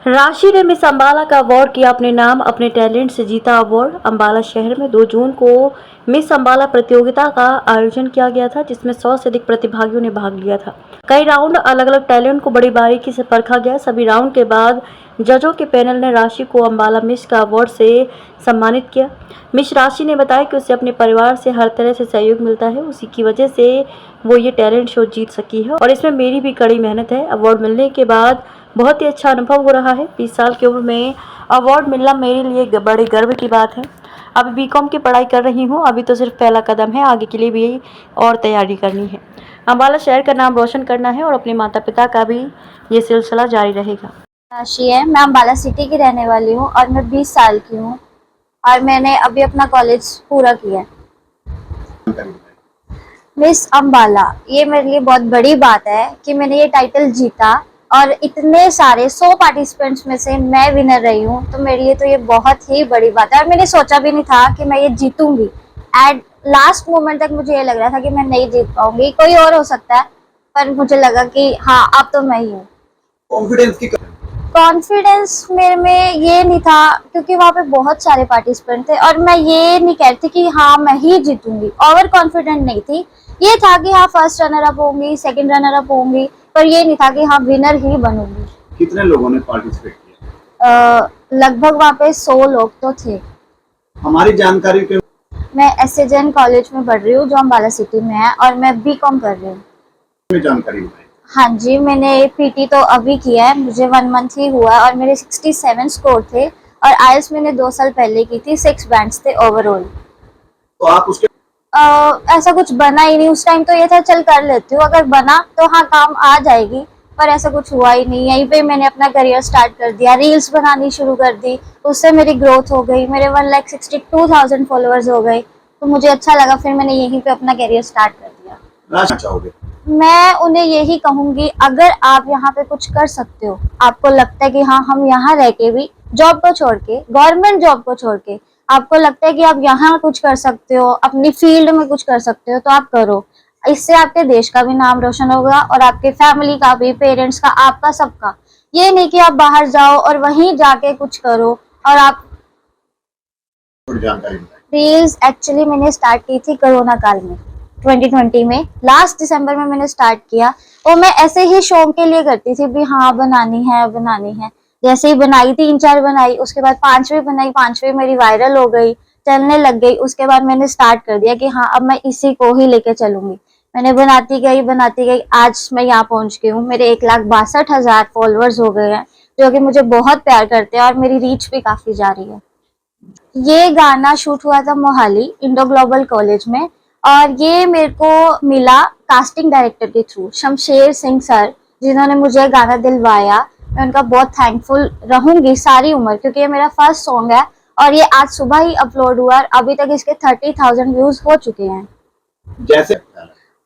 राशि ने मिस अम्बाला का अवार्ड किया अपने नाम। अपने टैलेंट से जीता अवार्ड। अम्बाला शहर में 2 जून को मिस अम्बाला प्रतियोगिता का आयोजन किया गया था, जिसमें 100 से अधिक प्रतिभागियों ने भाग लिया था। कई राउंड अलग अलग टैलेंट को बड़ी बारीकी से परखा गया। सभी राउंड के बाद जजों के पैनल ने राशि को अम्बाला मिस का अवार्ड से सम्मानित किया। मिस राशि ने बताया कि उसे अपने परिवार से हर तरह से सहयोग मिलता है, उसी की वजह से वो ये टैलेंट शो जीत सकी है और इसमें मेरी भी कड़ी मेहनत है। अवार्ड मिलने के बाद बहुत ही अच्छा अनुभव हो रहा है। 20 साल की उम्र में अवार्ड मिलना मेरे लिए बड़े गर्व की बात है। अभी बीकॉम की पढ़ाई कर रही हूँ। अभी तो सिर्फ पहला कदम है, आगे के लिए भी और तैयारी करनी है। अम्बाला शहर का नाम रोशन करना है और अपने माता पिता का भी ये सिलसिला जारी रहेगा। राशि है, मैं अम्बाला सिटी की रहने वाली हूँ और मैं 20 साल की हूँ और मैंने अभी अपना कॉलेज पूरा किया है। मिस अम्बाला ये मेरे लिए बहुत बड़ी बात है कि मैंने ये टाइटल जीता और इतने सारे 100 पार्टिसिपेंट्स में से मैं विनर रही हूँ, तो मेरे लिए तो ये बहुत ही बड़ी बात है और मैंने सोचा भी नहीं था कि मैं ये जीतूंगी। एट लास्ट मोमेंट तक मुझे ये लग रहा था कि मैं नहीं जीत पाऊंगी, कोई और हो सकता है, पर मुझे लगा कि हाँ अब तो मैं ही हूँ। कॉन्फिडेंस मेरे में ये नहीं था क्योंकि वहाँ पे बहुत सारे पार्टिसिपेंट थे और मैं ये नहीं कहती कि हाँ मैं ही जीतूंगी, ओवर कॉन्फिडेंट नहीं थी। ये था कि हाँ फर्स्ट रनर अप होंगी, सेकंड रनर अप होंगी, पर ये नहीं था कि हाँ विनर ही बनूंगी। कितने लोगों ने पार्टिसिपेट किया? लगभग वहाँ पे 100 लोग तो थे। हमारी जानकारी के मैं एसएजएन कॉलेज में पढ़ रही हूँ जो अम्बाला सिटी में है और मैं बीकॉम कर रही हूँ। जानकारी बताइए। हाँ जी, मैंने पीटी तो अभी किया है, मुझे 1 मंथ ही हुआ और मेरे 67 स्कोर थे और आईएलटीएस मैंने 2 साल पहले की थी, 6 बैंड्स थे ओवरऑल। तो आप उसके ऐसा कुछ बना ही नहीं उस टाइम, तो ये था चल कर लेती हूँ, अगर बना तो हाँ काम आ जाएगी, पर ऐसा कुछ हुआ ही नहीं। यहीं पे मैंने अपना करियर स्टार्ट कर दिया, रील्स बनानी शुरू कर दी, उससे मेरी ग्रोथ हो गई, मेरे 1,62,000 फॉलोअर्स हो गए, तो मुझे अच्छा लगा, फिर मैंने यहीं पे अपना करियर स्टार्ट कर दिया। राशि चाहोगे? मैं उन्हें यही कहूंगी, अगर आप यहाँ पे कुछ कर सकते हो, आपको लगता है कि हाँ हम यहाँ रह के भी जॉब को छोड़ के, गवर्नमेंट जॉब को छोड़ के आपको लगता है कि आप यहाँ कुछ कर सकते हो, अपनी फील्ड में कुछ कर सकते हो, तो आप करो। इससे आपके देश का भी नाम रोशन होगा और आपके फैमिली का भी, पेरेंट्स का, आपका, सबका। ये नहीं कि आप बाहर जाओ और वहीं जाके कुछ करो। और आप जानकारी रील्स एक्चुअली मैंने स्टार्ट की थी कोरोना काल में, 2020 में, लास्ट दिसंबर में मैंने स्टार्ट किया। और मैं ऐसे ही शौक के लिए करती थी भी हाँ बनानी है बनानी है। जैसे ही बनाई, 3-4 बनाई, उसके बाद 5वीं बनाई, 5वीं मेरी वायरल हो गई, चलने लग गई। उसके बाद मैंने स्टार्ट कर दिया कि हाँ अब मैं इसी को ही लेके चलूंगी। मैंने बनाती गई, आज मैं यहाँ पहुंच गई हूँ। मेरे 1,62,000 फॉलोअर्स हो गए हैं, जो कि मुझे बहुत प्यार करते हैं और मेरी रीच भी काफी जा रही है। ये गाना शूट हुआ था मोहाली इंडो ग्लोबल कॉलेज में और ये मेरे को मिला कास्टिंग डायरेक्टर के थ्रू, शमशेर सिंह सर, जिन्होंने मुझे गाना दिलवाया। मैं उनका बहुत थैंकफुल रहूंगी सारी उम्र, क्योंकि ये मेरा फर्स्ट सॉन्ग है और ये आज सुबह ही अपलोड हुआ और अभी तक इसके 30,000 व्यूज हो चुके हैं। जैसे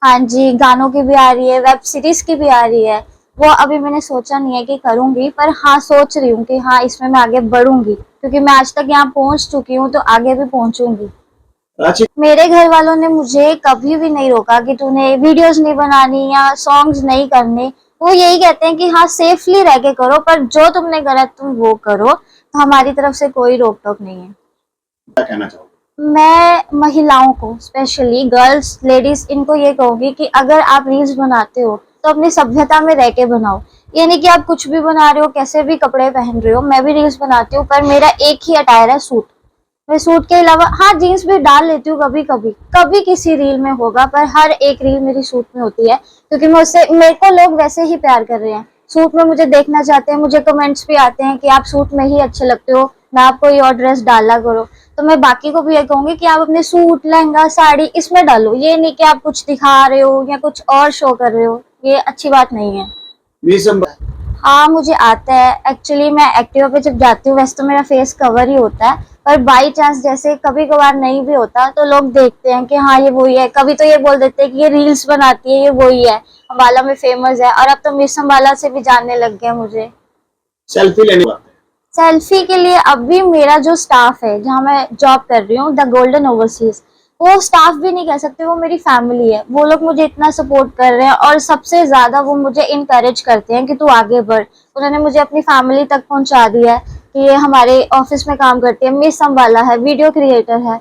हाँ जी, गानों की भी आ रही है, वेब सीरीज की भी आ रही है। वो अभी मैंने सोचा नहीं है कि करूंगी, पर हाँ सोच रही हूँ कि हाँ इसमें मैं आगे बढ़ूंगी, क्योंकि मैं आज तक यहाँ पहुंच चुकी हूँ तो आगे भी पहुंचूंगी। मेरे घर वालों ने मुझे कभी भी नहीं रोका कि तूने वीडियोस नहीं बनानी या सॉन्ग्स नहीं करने। वो यही कहते हैं कि हाँ सेफली रह के करो, पर जो तुमने गलत तुम वो करो, तो हमारी तरफ से कोई रोक टोक नहीं है। क्या कहना चाहोगे? मैं महिलाओं को, स्पेशली गर्ल्स, लेडीज, इनको ये कहूंगी कि अगर आप रील्स बनाते हो तो अपनी सभ्यता में रह के बनाओ। ये नहीं कि आप कुछ भी बना रहे हो, कैसे भी कपड़े पहन रहे हो। मैं भी रील्स बनाती हूँ, पर मेरा एक ही अटायर है सूट। मैं सूट के अलावा हाँ जीन्स भी डाल लेती हूँ कभी कभी, कभी किसी रील में होगा, पर हर एक रील मेरी सूट में होती है, क्योंकि मेरे को लोग वैसे ही प्यार कर रहे हैं, सूट में मुझे देखना चाहते हैं। मुझे कमेंट्स भी आते हैं कि आप सूट में ही अच्छे लगते हो, मैं आपको ये और ड्रेस डाला करो। तो मैं बाकी को भी ये कहूंगी कि आप अपने सूट, लहंगा, साड़ी इसमें डालो। ये नहीं कि आप कुछ दिखा रहे हो या कुछ और शो कर रहे हो, ये अच्छी बात नहीं है। हाँ मुझे आता है, एक्चुअली मैं एक्टिवा पे जब जाती हूँ, वैसे तो मेरा फेस कवर ही होता है, पर बाई चांस जैसे कभी कभार नहीं भी होता तो लोग देखते हैं कि हाँ ये वही है। कभी तो ये बोल देते हैं कि ये रील्स बनाती है, ये वही है, अम्बाला में फेमस है। और अब तो मिस अम्बाला से भी जानने लग गया मुझे। सेल्फी के लिए अब भी मेरा जो स्टाफ है, जहाँ मैं जॉब कर रही हूँ, द गोल्डन ओवरसीज, वो स्टाफ भी नहीं कह सकते, वो मेरी फैमिली है। वो लोग मुझे इतना सपोर्ट कर रहे हैं और सबसे ज्यादा वो मुझे इनकरेज करते हैं कि तू आगे बढ़। उन्होंने मुझे अपनी फैमिली तक पहुंचा दिया है कि ये हमारे ऑफिस में काम करती है, मिस अम्बाला है, वीडियो क्रिएटर है।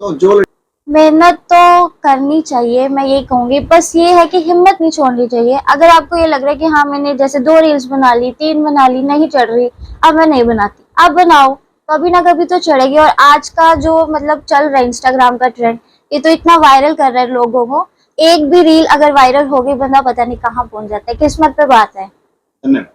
तो जो मेहनत तो करनी चाहिए, मैं यही कहूंगी। बस ये है कि हिम्मत नहीं छोड़नी चाहिए। अगर आपको ये लग रहा है कि हाँ मैंने जैसे 2 रील्स बना ली, 3 बना ली, नहीं चढ़ रही, अब मैं नहीं बनाती, आप बनाओ, कभी ना कभी तो चढ़ेगी। और आज का जो मतलब चल रहा है इंस्टाग्राम का ट्रेंड, ये तो इतना वायरल कर रहा है लोगों को। एक भी रील अगर वायरल होगी, बंदा पता नहीं कहाँ पहुंच जाता है। किस्मत पे बात है। धन्यवाद।